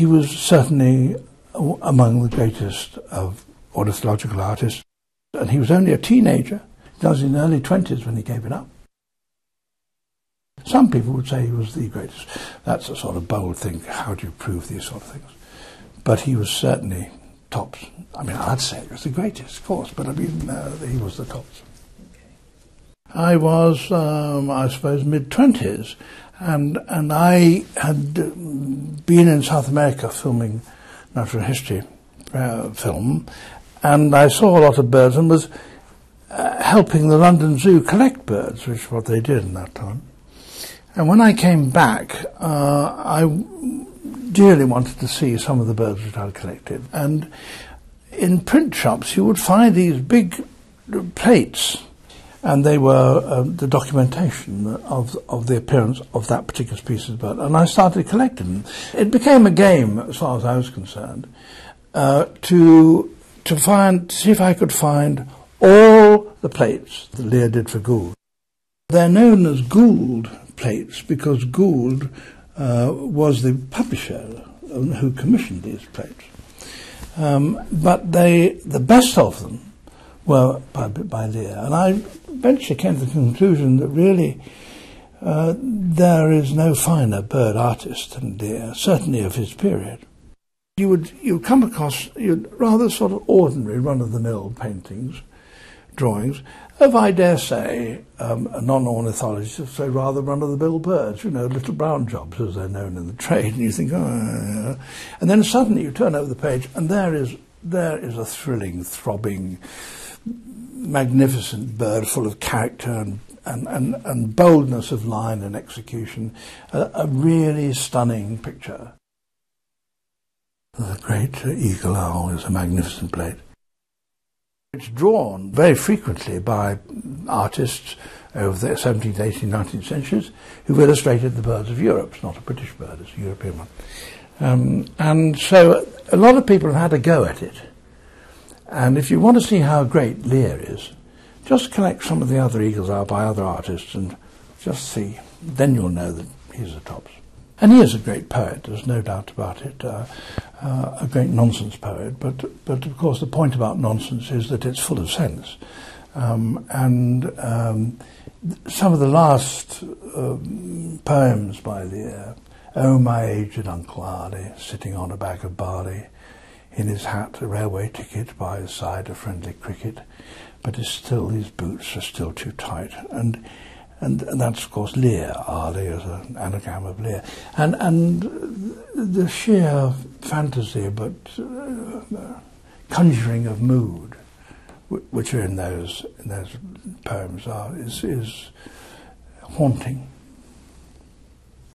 he was certainly among the greatest of ornithological artists, and he was only a teenager. He was in the early 20s when he gave it up. Some people would say he was the greatest. That's a sort of bold thing. How do you prove these sort of things? But he was certainly tops. I mean, I'd say he was the greatest, of course, but I mean, he was the tops. Okay. I was, I suppose, mid-20s, and I had been in South America filming natural history film, and I saw a lot of birds and was helping the London Zoo collect birds, which is what they did in that time. And when I came back, I dearly wanted to see some of the birds which I'd collected. And in print shops, you would find these big plates, and they were the documentation of the appearance of that particular species of bird. And I started collecting them. It became a game, as far as I was concerned, to see if I could find all the plates that Lear did for Gould. They're known as Gould plates because Gould was the publisher who commissioned these plates. But the best of them were by Lear. And I eventually came to the conclusion that really there is no finer bird artist than Lear, certainly of his period. You would come across rather sort of ordinary run-of-the-mill paintings, drawings, of, I dare say, a non-ornithologist would say rather run-of-the-mill birds, little brown jobs as they're known in the trade, and you think, oh, and then suddenly you turn over the page and there is a thrilling, throbbing, magnificent bird full of character and boldness of line and execution, a really stunning picture. The great eagle owl is a magnificent plate. It's drawn very frequently by artists over the 17th, 18th, 19th centuries who've illustrated the birds of Europe. It's not a British bird, it's a European one. And so a lot of people have had a go at it. And if you want to see how great Lear is, just collect some of the other eagles out by other artists and just see. Then you'll know that he's the tops. And he is a great poet, there's no doubt about it, a great nonsense poet, but of course the point about nonsense is that it's full of sense. And some of the last poems by Lear, "Oh, my aged Uncle Arlie, sitting on a bag of barley, in his hat a railway ticket, by his side a friendly cricket, but his boots are still too tight." And that's, of course, Lear. Arlie is an anagram of Lear. And the sheer fantasy, but conjuring of mood, which are in those poems, is haunting.